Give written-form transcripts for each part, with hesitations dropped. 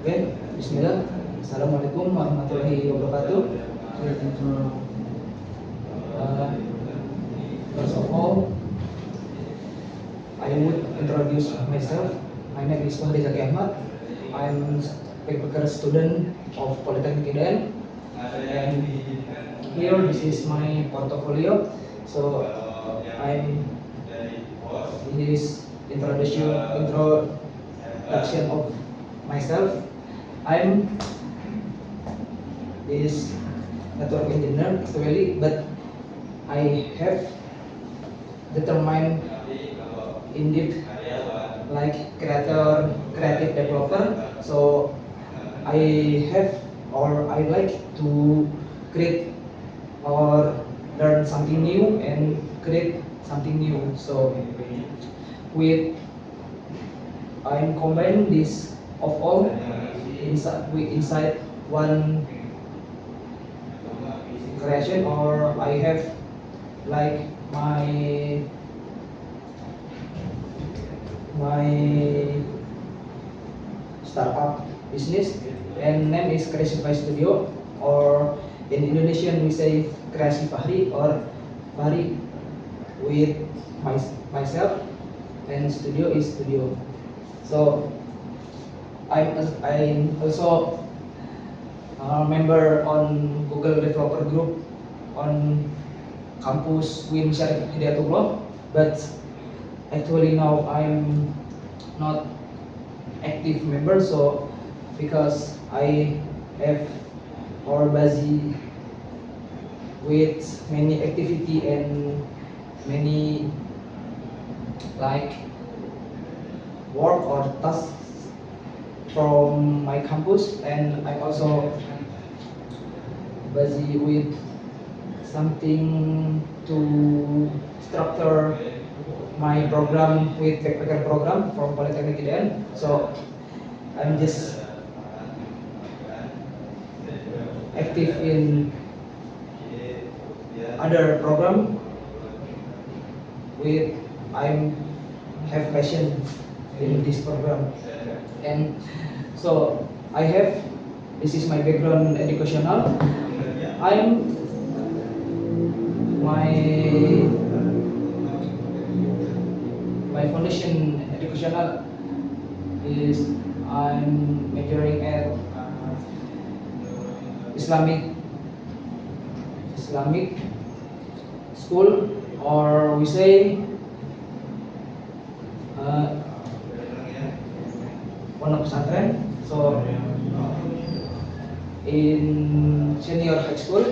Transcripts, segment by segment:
Oke, Bismillah. Assalamualaikum warahmatullahi wabarakatuh. Uh, First of all, I would introduce myself. My name is Fahri Zaki Ahmad. I'm backpacker student of Polytechnic IDN. And here, this is my portfolio. So, I'm this introduction of myself. I'm this network engineer actually, but I have determined indeed like creative developer. So I have or I like to create or learn something new and create something new. So with I'm combining this of all inside one creation, or I have like my startup business, and name is Kreasi Studio, or in Indonesian we say Kreasi Fahri or Fahri with myself, and studio is studio. So I'm also a member on Google Developer Group on campus Win Syarif Hidayatullah, but actually now I'm not active member, so because I have or busy with many activity and many like work or tasks from my campus, and I'm also busy with something to structure my program with backpacker program from Polytechnic IDN. So I'm just active in other program with I'm have passion in this program. And so I have, this is my background educational. I'm my foundation educational is I'm majoring at Islamic school, or we say Pondok Pesantren. So in senior high school,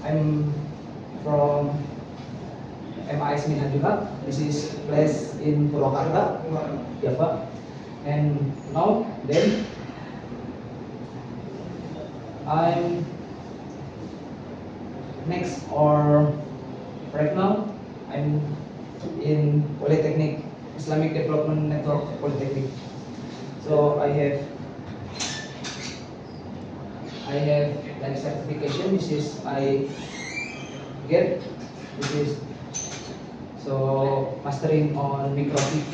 I'm from MIS Minhajullah. This is place in Purwakarta, Java. And now then I'm next, or right now I'm in Polytechnic, Islamic Development Network Polytechnic. So I have like certification. This is I get. This is so mastering on microtik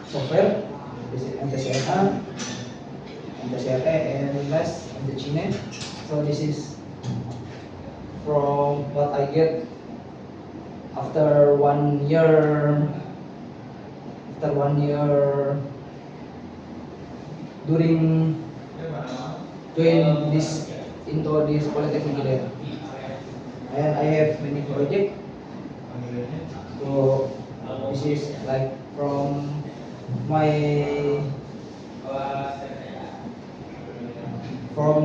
software. This is MTCNA, and last MTCine. So this is from what I get after 1 year. After 1 year during doing this into this polytechnic area, and I have many projects. So this is like from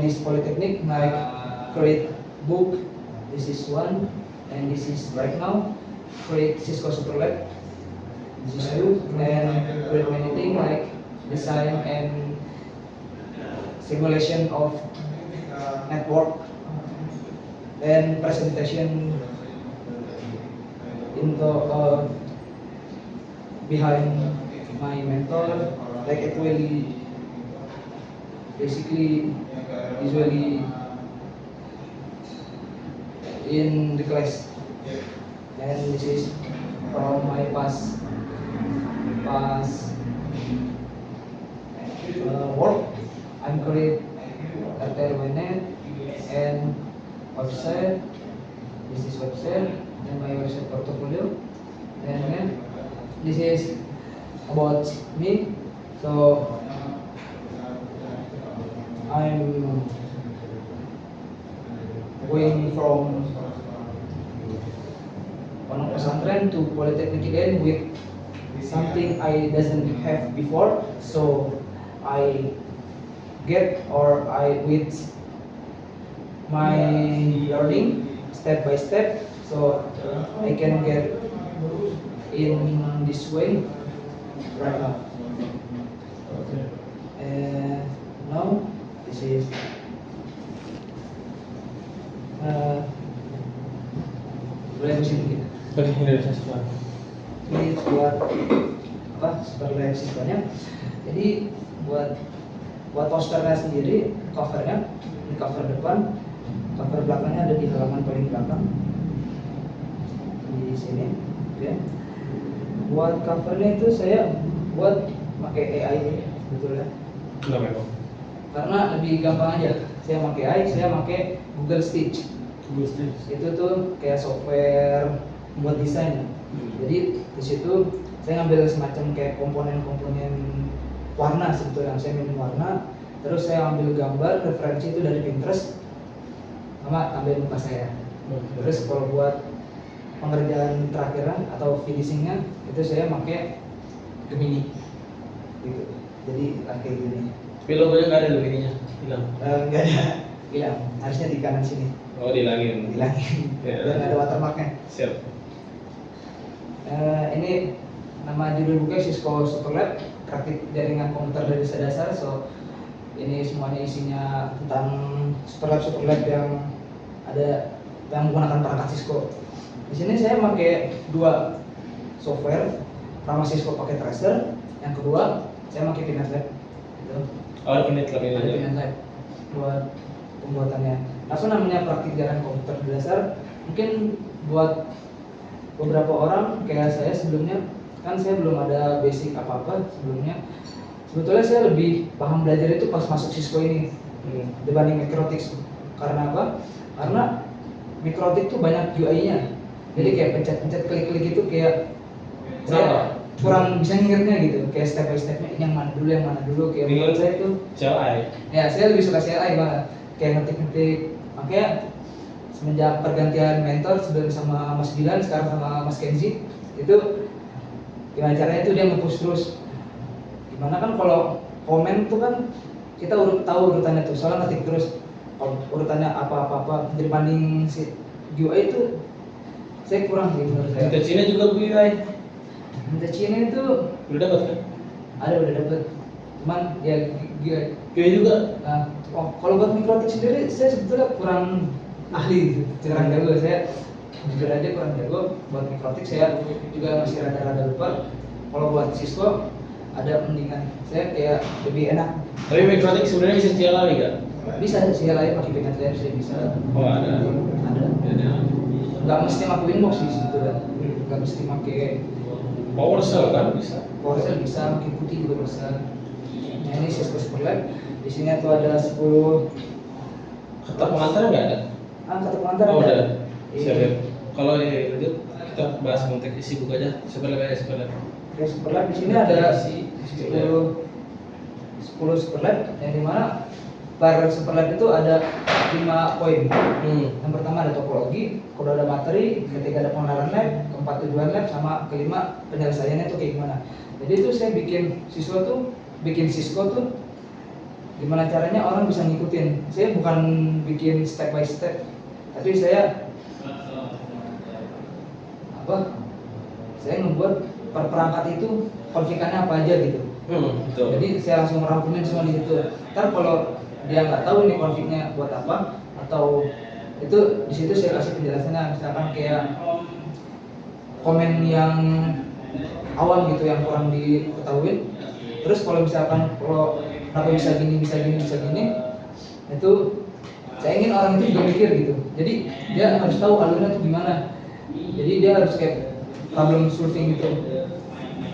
this polytechnic, like create book. This is one, and this is right now create Cisco Superlab. This is two, and create many things like design and simulation of network, and presentation into behind my mentor, like actually basically usually in the class. And this is from my past work. I'm I'm create RTRWNet and website. This is website and my website portfolio. And then this is about me. So I'm going from Pondok Pesantren to Polytechnic again with something I doesn't have before. So I get or I with my learning step by step, so I can get in this way right now. And now this is boleh mesin kita. Ini buat apa? Superlab siswanya. Jadi buat posternya sendiri, covernya, ini cover depan, cover belakangnya ada di halaman paling belakang di sini. Oke. Buat covernya itu saya buat pakai AI sebetulnya. Kenapa emang? Karena lebih gampang aja. Saya pakai AI, saya pakai Google Stitch. Itu tuh kayak software buat desain. Jadi di situ saya ngambil semacam kayak komponen-komponen warna sebetulnya. Saya mainin warna, terus saya ambil gambar referensi itu dari Pinterest sama tambahin muka saya. Terus kalau buat pengerjaan terakhiran atau finishingnya itu saya pakai Gemini gitu. Jadi kayak gini. Tapi logonya nggak ada loh ininya, hilang. Nggak ada, hilang. Harusnya di kanan sini. Oh, dihilangin. Hilangin. Ya. Dan ada watermarknya. Siap. Ini nama judul buku Cisco Superlab, praktik jaringan komputer dari dasar. So ini semuanya isinya tentang Superlab yang ada yang menggunakan perangkat Cisco. Di sini saya pakai dua software. Pertama Cisco pakai Tracer, yang kedua saya pakai PinNetLab. Gitu. Oh, PinNetLab ini aja. PinNetLab buat pembuatannya. Apa namanya praktik jaringan komputer dasar? Mungkin buat beberapa orang kayak saya sebelumnya, kan saya belum ada basic apa-apa sebelumnya. Sebetulnya saya lebih paham belajar itu pas masuk Cisco ini dibanding Microtix. Karena apa? Karena Microtix tuh banyak UI-nya. Jadi kayak pencet-pencet klik-klik itu kayak saya kurang bisa ngingetnya gitu. Kayak step by stepnya yang mana dulu kayak menurut saya itu CLI. ya saya lebih suka CLI banget. Kayak ngetik-ngetik. Makanya semenjak pergantian mentor sebelum sama Mas Bilan, sekarang sama Mas Kenzi, itu gimana caranya itu dia nge-push terus. Gimana kan kalau komen tuh kan kita tahu urutannya tuh, soalnya ngetik terus urutannya apa dibanding si UI itu saya kurang sih menurut saya. Minta Cina juga UI. Minta Cina itu Udah dapat kan? udah dapet, cuman ya UI juga. Nah, kalau buat Microtix sendiri saya sebetulnya kurang ahli, kurang jago. Saya jujur aja kurang jago buat Microtix. Saya juga masih rada-rada lupa. Kalau buat Cisco ada mendingan, saya kayak lebih enak. Tapi Microtix sebenarnya bisa CLI nggak? Bisa sih lain pakai PinNetLab, saya bisa. Oh, ada. Ada. Nggak mesti pakai Winbox sih sebetulnya. Nggak mesti pakai PowerShell kan bisa. PowerShell bisa, pakai putih juga bisa. Nah, ini Cisco Superlab. Di sini tuh ada 10 Kata pengantar nggak ada? kata pengantar. Oh, ada. udah. Iya. Siap. Kalau lanjut kita bahas konteks isi buku aja. Superlab aja Superlab. Oke, Superlab di sini ada 10 Superlab yang dimana per Superlab itu ada 5 poin. Yang pertama ada topologi, kedua ada materi, ketiga ada pengenalan lab, keempat tujuan lab, sama kelima penyelesaiannya itu kayak gimana. Jadi itu saya bikin Cisco tuh gimana caranya orang bisa ngikutin. Saya bukan bikin step by step, tapi saya saya ngebuat per perangkat itu konfigannya apa aja gitu. Betul. Jadi saya langsung merangkumin semua di situ. Ntar kalau dia nggak tahu ini konfignya buat apa, atau itu di situ saya kasih penjelasannya. Misalkan kayak komen yang awam gitu yang kurang diketahui. Terus kalau misalkan kenapa bisa gini, itu saya ingin orang itu juga mikir gitu. Jadi dia harus tahu alurnya itu gimana. Jadi dia harus kayak problem solving gitu.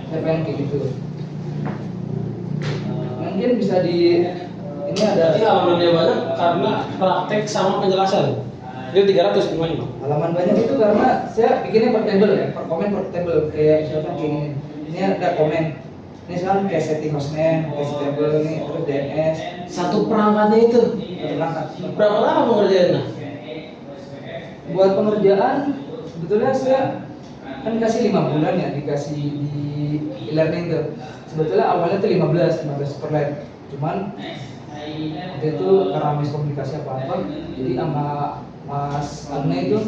Saya pengen kayak gitu. Mungkin bisa ini ada Berarti halamannya banyak karena praktek sama penjelasan. Itu 300 semuanya, Bang. halaman banyak itu karena saya bikinnya per table ya, per komen per table, kayak misalkan kayak gini. Ini ada komen. Ini sekarang kayak setting hostname, kayak table nih, terus DNS, Satu perangkatnya itu. perangkat. Berapa lama pengerjaannya? Buat pengerjaan sebetulnya saya kan dikasih 5 bulan ya, dikasih di e-learning tuh. Sebetulnya awalnya tuh 15 per lab. Cuman waktu itu karena miskomunikasi apa-apa, jadi sama Mas Agne itu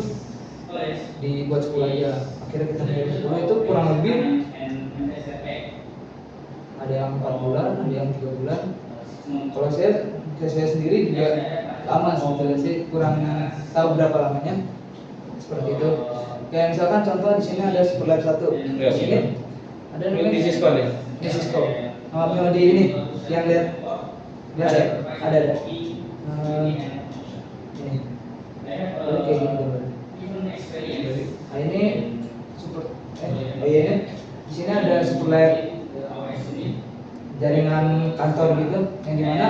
dibuat 10 aja. Akhirnya kita bayar 10 itu kurang lebih ada yang 4 bulan, ada yang 3 bulan. Kalau saya sendiri juga lama sebetulnya, saya kurang tahu berapa lamanya. Seperti itu. Kayak misalkan contoh di sini ada Superlab 1. Ya, Di sini ada namanya Ini Cisco nih. ini Cisco. Nama di ini yang lihat biasa ada. Ini. Jadi kayak gini gambar. Nah ini super oh iya ini di sini ada Superlab jaringan kantor gitu, yang dimana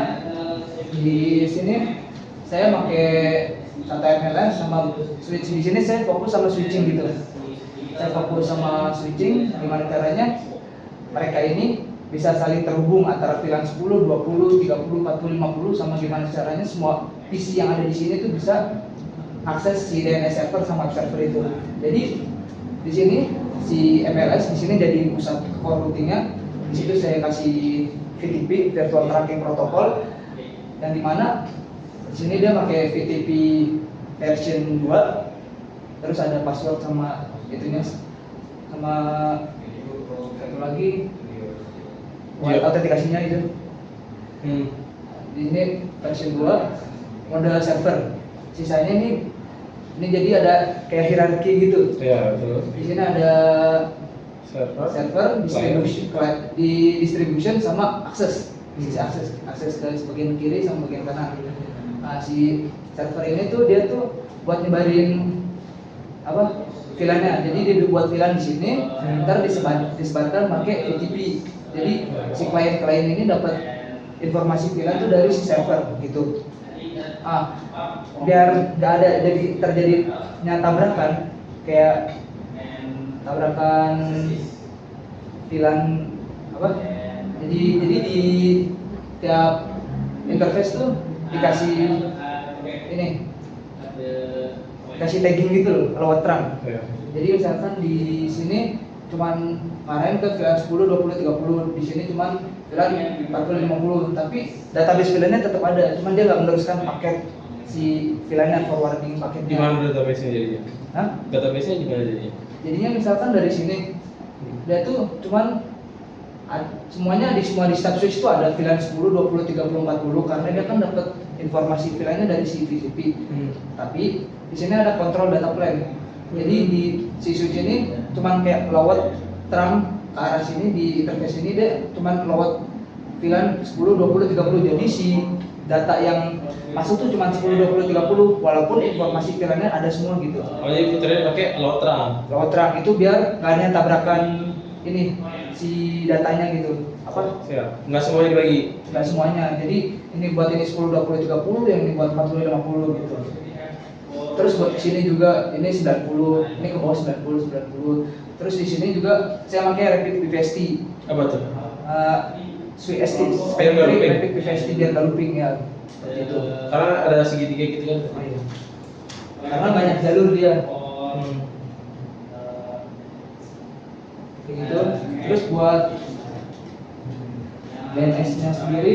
di sini saya pakai Tata MLS sama switch. Di sini saya fokus sama switching gitu. Saya fokus sama switching, gimana caranya mereka ini bisa saling terhubung antara VLAN 10, 20, 30, 40, 50, sama gimana caranya semua PC yang ada di sini tuh bisa akses si DNS server sama server itu. Jadi di sini si MLS di sini jadi pusat core routingnya. Di situ saya kasih VTP (Virtual Tracking Protocol) yang dimana di sini dia pakai VTP version 2, terus ada password sama itunya, sama satu lagi autentikasinya itu. Di sini version 2 model server. Sisanya ini jadi ada kayak hierarki gitu. Ya, betul. Di sini ada server, distribution sama akses. Sisi akses ke bagian kiri sama bagian kanan. Nah, si server ini tuh dia tuh buat nyebarin apa VLAN-nya. Jadi dia buat VLAN di sini, ntar disebarkan pakai VTP. Jadi si klien ini dapat informasi VLAN tuh dari si server gitu. Biar nggak ada terjadinya tabrakan, kayak tabrakan VLAN apa? Jadi di tiap interface tuh dikasih ini, kasih tagging gitu loh, lewat terang. Jadi misalkan di sini cuman marahin ke VLAN 10, 20, 30, di sini cuman VLAN 40, 50, tapi database VLAN-nya tetap ada, cuman dia nggak meneruskan paket si VLAN-nya, forwarding paketnya. Gimana database-nya jadinya? Hah? Database-nya gimana jadinya? Jadinya misalkan dari sini dia tuh cuman semuanya di stab switch itu ada VLAN 10, 20, 30, 40 karena dia kan dapat informasi VLAN-nya dari si VTP. Tapi di sini ada kontrol data plan. Jadi di si switch ini cuman kayak lewat terang ke arah sini, di interface ini dia cuman lewat VLAN 10, 20, 30. Jadi si data yang masuk tuh cuma 10, 20, 30 walaupun informasi VLAN-nya ada semua gitu. Oh, jadi filternya pakai lewat terang. Lewat terang itu biar nggak ada tabrakan ini si datanya gitu. Apa? Siap. Nggak semuanya dibagi. Nggak semuanya. Jadi ini buat ini 10, 20, 30, yang ini buat 40, 50 gitu. Terus buat sini juga ini 90, ini ke bawah 90, 90. Terus di sini juga saya pakai Rapid BPST. Apa tuh? Switch ST, Biar nggak looping. Rapid BPST biar nggak looping ya. Seperti itu. Karena ada segitiga gitu kan. Oh, iya. Karena banyak jalur dia. Kayak gitu. Terus buat DNS-nya sendiri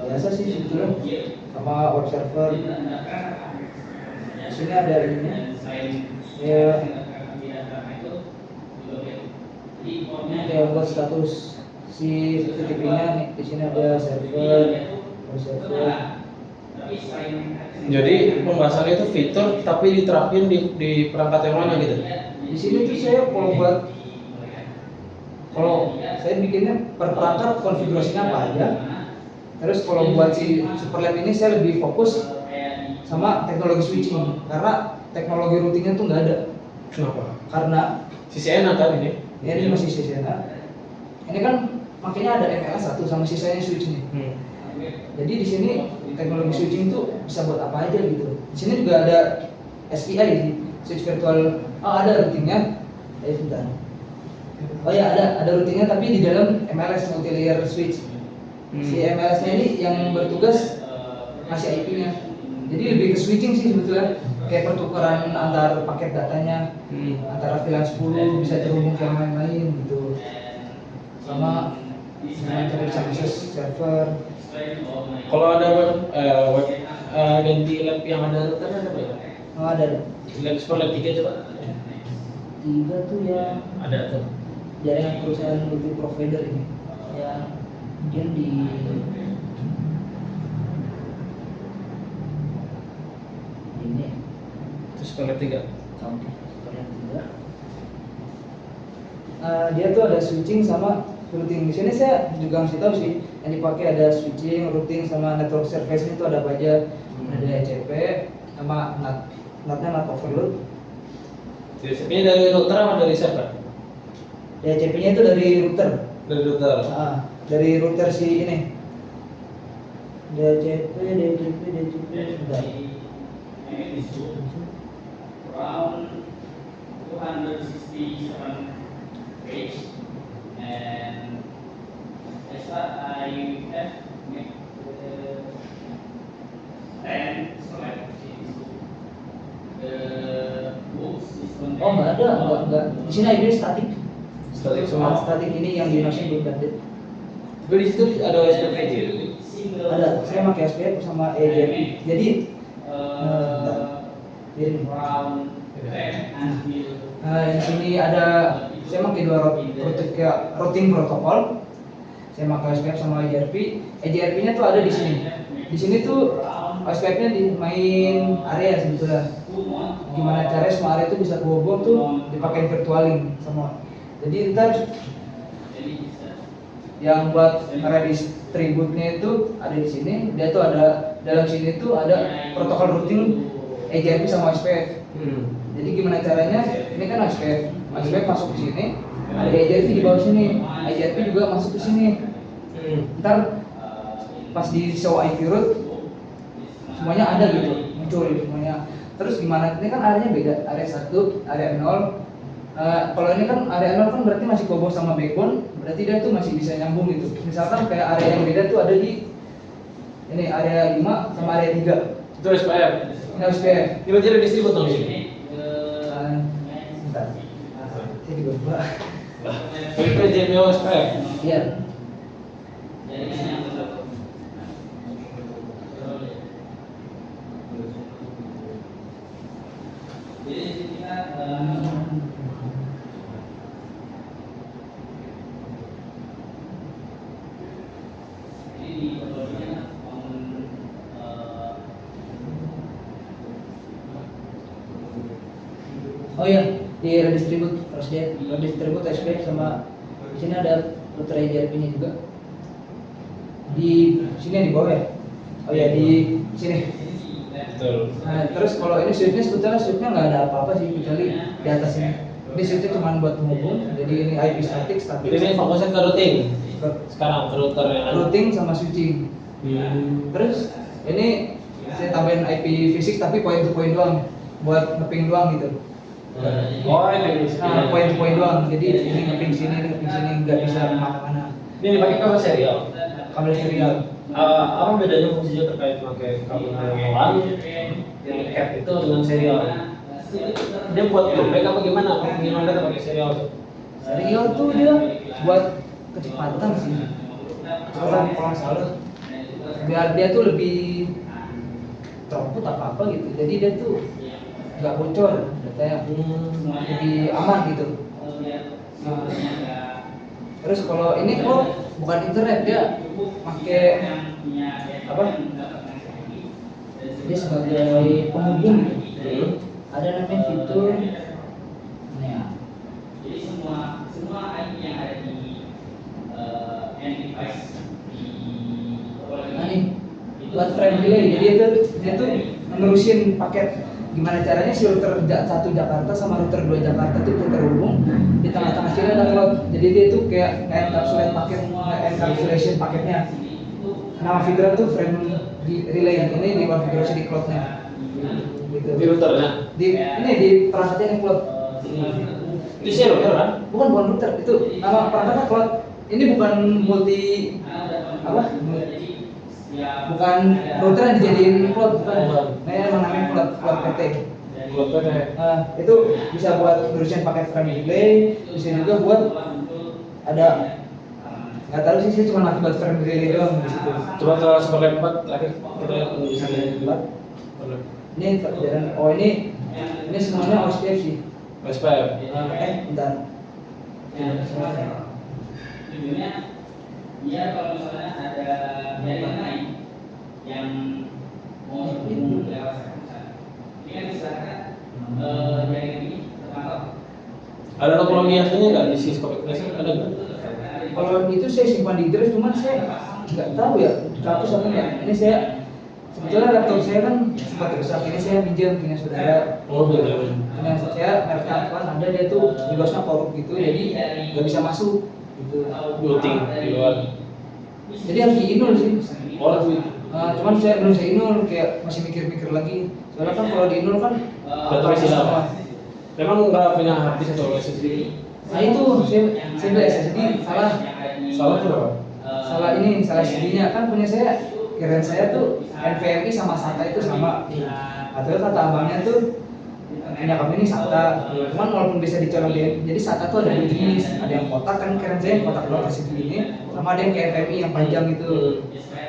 biasa sih sebetulnya, sama web server. Di sini ada ini ya, ini kayak buat status si VTP-nya nih. Di sini ada server, web server. Jadi pembahasannya itu fitur tapi diterapin di perangkat yang mana gitu? Di sini tuh saya kalau saya bikinnya per perangkat konfigurasinya apa aja. Terus kalau buat si Superlab ini saya lebih fokus sama teknologi switching karena teknologi routingnya tuh nggak ada. Kenapa? Karena CCNA kan ini? ya ini masih CCNA. Ini kan makanya ada MLS 1 sama sisanya switch nih. Jadi di sini teknologi switching itu bisa buat apa aja gitu. Di sini juga ada SVI sih, switch virtual. Oh ada routingnya. Bentar. Oh ya ada routingnya tapi di dalam MLS multi layer switch. Si MLS-nya ini yang bertugas ngasih IP-nya. Jadi lebih ke switching sih sebetulnya. Kayak pertukaran antar paket datanya, antara VLAN 10 bisa terhubung ke yang lain-lain gitu. Sama cari bisa akses server. Kalau ada web ganti lab yang ada router ada apa ya? Oh ada. Lab Sport lab 3 coba. 3 tuh yang Ada tuh. jaringan perusahaan multi provider ini. Yang mungkin di ini Terus Sport lab 3. Oke, yang 3. Dia tuh ada switching sama routing. Di sini saya juga mesti tahu sih yang dipakai ada switching, routing sama network service itu ada apa aja. Ada ECP sama NAT-nya NAT overload. Ini dari router apa dari server? ECP-nya itu dari router. Dari router. Dari router si ini. DCP. Bentar. Around 267 page, and as I have made and select the books is Oh nggak ada, nggak. Di sini ID statik. Statik semua. Statik ini yang di Notion belum update. Tapi di situ ada SPP aja. Ada, saya pakai SPF sama EJP. Jadi ini. from 10 until Di sini ada saya pakai dua routing protokol. Saya pakai SPF sama EJRP. EJRP-nya tuh ada di sini. Di sini tuh SPF-nya di main area sebetulnya. Gimana caranya semua area itu bisa kehubung tuh dipakai virtualing semua. Jadi ntar yang buat redistributnya itu ada di sini. Dia tuh ada dalam sini tuh ada protokol routing EJRP sama SPF. Jadi gimana caranya? Ini kan SPF masuk ke sini, ada EJRP di bawah sini, EJRP juga masuk ke sini. Ntar pas di show IP root semuanya ada gitu, muncul semuanya. Terus gimana? Ini kan areanya beda, area 1, area 0. Kalau ini kan area 0 kan berarti masih kobong sama backbone, berarti dia tuh masih bisa nyambung gitu. Misalkan kayak area yang beda tuh ada di ini area 5 sama area 3. Itu SPF. Ini SPF. Ini berarti ada distribut dong di sini. Bentar. Saya juga lupa. Itu JMO SPF. Iya. Oh iya, di redistribut SPF sama di sini ada router EJRP-nya juga. Di sini di bawah ya. Oh ya di sini. Betul. Nah, terus kalau ini sebetulnya nggak ada apa-apa sih kecuali di atas ini. Ini switchnya cuma buat menghubung. Jadi ini IP statik. Ini fokusnya ke routing. Sekarang ke router yang ada. Routing sama switching. Terus ini saya tambahin IP fisik tapi point to point doang, buat ngeping doang gitu. Oh ini. Point to point doang. Jadi ini ngeping sini, nggak bisa kemana-mana. Ini dipakai kabel serial. Kabel serial. Apa bedanya fungsinya terkait pakai kabel manual yang cap itu dengan serial? Dia buat lembek apa gimana? Apa gimana kita pakai serial tuh? Serial tuh dia buat kecepatan sih. Kecepatan kalau nggak salah. Biar dia tuh lebih throughput apa gitu. Jadi dia tuh nggak bocor, datanya lebih aman gitu. Terus kalau ini kok bukan internet, dia pakai apa? Dia sebagai penghubung gitu. Ada namanya fitur ya. Jadi semua IP yang ada di device di Nah nih buat frame delay, jadi dia tuh menerusin paket. Gimana caranya si router 1 Jakarta sama router 2 Jakarta tuh terhubung, di tengah-tengah sini ada cloud. Jadi dia tuh kayak encapsulate paket, encapsulation paketnya. nama fitur itu frame relay, ini dikonfigurasi di cloudnya gitu. Di routernya. Ini di perangkatnya yang cloud. Itu sih router kan? Bukan router, itu nama perangkatnya cloud. Ini bukan multi apa? Bukan router yang dijadiin cloud, bukan. Nah, ini emang namanya cloud PT. Cloud PT. Itu bisa buat ngurusin paket frame relay, bisa juga buat ada nggak tahu sih, saya cuma pakai buat frame relay doang di situ. Coba ke sebagai 4 terakhir kita lihat di sini 4. Ini dan ini semuanya OSPF sih. SPF. Bentar. Tujuannya biar kalau misalnya ada jaringan lain yang mau terhubung lewat server, ini kan misalkan jaringan ini terpantau. Ada topologi aslinya nggak di Cisco Classic? Ada nggak? Kalau itu saya simpan di drive, cuman saya nggak tahu ya dihapus apa ya. Ini saya sebetulnya laptop saya kan sempat rusak, ini saya pinjam punya saudara. Oh betul. Punya saya merek Advan, ada dia tuh Windowsnya korup gitu, jadi nggak bisa masuk gitu. Booting di luar. Jadi harus diinul sih. Oh lebih. Cuman saya belum saya inul, kayak masih mikir-mikir lagi. Soalnya kan kalau diinul kan Data isi lama. Memang nggak punya hard disk atau SSD? Nah itu saya beli SSD salah. Salah tuh apa? Salah ini, salah SSD-nya kan punya saya. Kirain saya tuh NVMe sama SATA itu sama. Atau kata abangnya tuh punya kami ini SATA. Cuman walaupun bisa dicolok jadi SATA tuh ada dua jenis. Ada yang kotak kan, kirain saya yang kotak doang SSD ini, sama ada yang kayak NVMe yang panjang itu.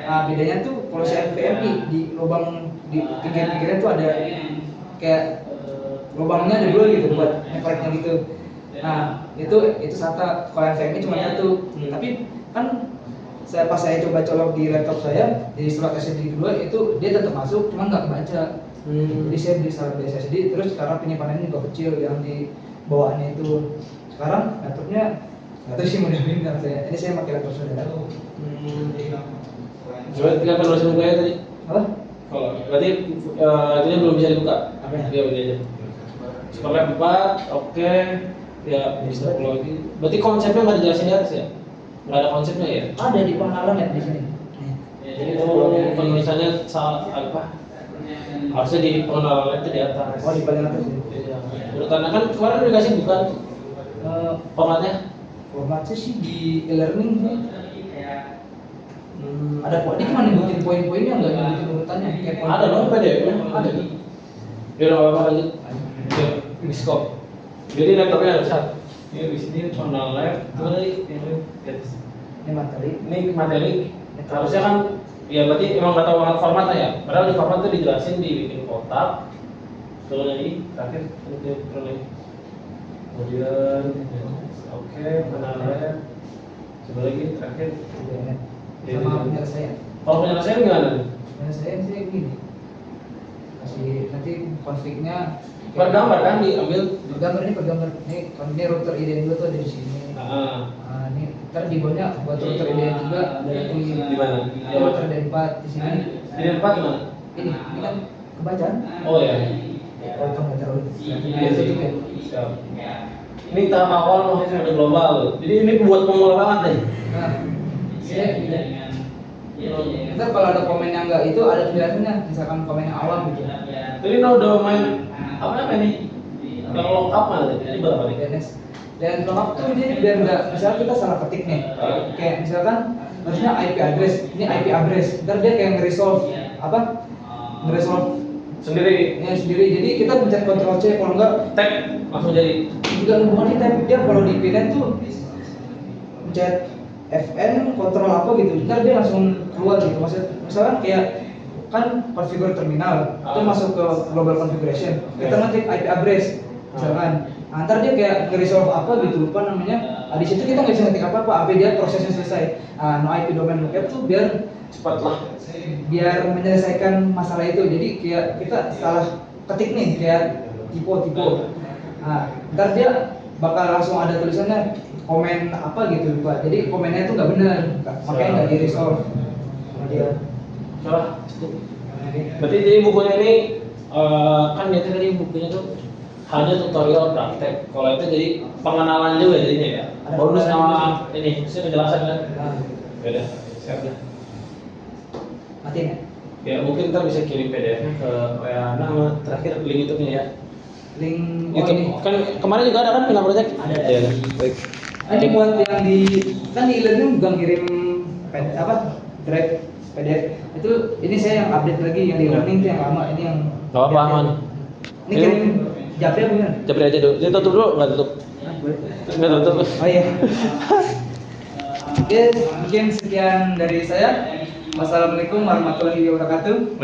Nah bedanya tuh kalau saya NVMe di lubang di pinggir-pinggirnya tuh ada kayak lubangnya ada dua gitu buat ngepleknya gitu. Nah itu SATA. Kalau NVMe cuma satu. Tapi kan pas saya coba colok di laptop saya di slot SSD kedua itu dia tetap masuk, cuma nggak kebaca. Jadi saya beli slot SSD, terus sekarang penyimpanannya juga kecil yang di bawaannya itu. Sekarang laptopnya nggak tahu sih mau diapain kan saya. Ini saya pakai laptop saudara. Coba tinggal penulis bukanya tadi. Apa? Kalau berarti itunya belum bisa dibuka. Apa ya? Iya berarti aja. Superlab 4, oke. Ya bisa keluar lagi. Berarti konsepnya nggak dijelasin di atas ya? Nggak ada konsepnya ya? Ada di pengenalan ya di sini. Jadi penulisannya salah apa? Harusnya di pengenalan itu di atas. Oh di paling atas ya. Iya. Urutannya kan kemarin udah dikasih bukan formatnya? Formatnya sih di e-learning nih. Ada kok, dia cuma nyebutin poin-poinnya, nggak nyebutin urutannya. Kayak poin Ada dong PDF nya? Ada. Ya udah apa lanjut. Oke, di scope. Jadi laptopnya ada satu. Ini di sini channel lab. Mana tadi? Ini materi. Ini materi. Harusnya kan, ya berarti emang nggak tahu banget formatnya ya. Padahal di format tuh dijelasin dibikin kotak. Turun lagi, terakhir ini turun lagi. Kemudian, oke, channel lab. Coba lagi terakhir. Sama penyelesaian. Kalau penyelesaian gimana? Penyelesaian saya gini. Kasih nanti konfliknya Per gambar kan diambil. Pergambar ini router IDN dua tuh ada di sini. Nah, ini ntar di bawahnya buat router IDN juga ada Di mana? Ada router IDN 4 di sini. Di tempat gimana? Ini kan kebacaan. Oh ya. Oh itu nggak terlalu. Iya sih. Siap. Ini tahap awal maksudnya udah global. Jadi ini buat pemula banget deh. Nah, ntar kalau ada komen yang enggak itu ada penjelasannya, misalkan komen yang awam gitu. Jadi udah main apa namanya nih? Yang lockup mana? Jadi berapa nih? DNS. Dan lockup tuh dia biar nggak, misalnya kita salah ketik nih, kayak misalkan harusnya IP address, ini IP address, ntar dia kayak nge-resolve apa? Nge-resolve Sendiri. ya sendiri. Jadi kita pencet Ctrl C, kalau enggak Tag langsung jadi. juga bukan di tab, dia kalau di VLAN tuh pencet FN kontrol apa gitu, ntar dia langsung keluar gitu. Misalkan kayak kan konfigur terminal itu masuk ke global configuration, kita ngetik IP address misalkan, ntar dia kayak nge-resolve apa gitu, lupa namanya. Di situ kita nggak bisa ngetik apa-apa, AB dia prosesnya selesai. No IP domain lookup tuh biar Cepat lah. biar menyelesaikan masalah itu. Jadi kayak kita salah ketik nih kayak tipe. Nah, ntar dia bakal langsung ada tulisannya komen apa gitu Pak. Jadi komennya itu nggak benar, makanya nggak di resolve sama dia. Salah. Berarti jadi bukunya ini kan biasanya tadi bukunya tuh hanya tutorial praktek. Kalau itu jadi pengenalan juga jadinya ya. Ada Bonus pengenalan sama ini, mesti penjelasan kan. Nah, Beda. Siap dah. matiin ya. Ya mungkin ntar bisa kirim PDF ke WA nama terakhir link YouTube-nya ya. Link YouTube kan kemarin juga ada kan Pina Project? Ada. Ya, baik. Ini buat yang di kan di e-learning bukan kirim drive PDF itu, ini saya yang update lagi yang di e-learning itu yang lama, ini yang Gak apa-apa aman. ini kirim Japri apa gimana? Japri aja dulu. Dia tutup dulu, nggak tutup. Nggak tutup. Oh iya. Oke, mungkin sekian dari saya. Wassalamualaikum warahmatullahi wabarakatuh.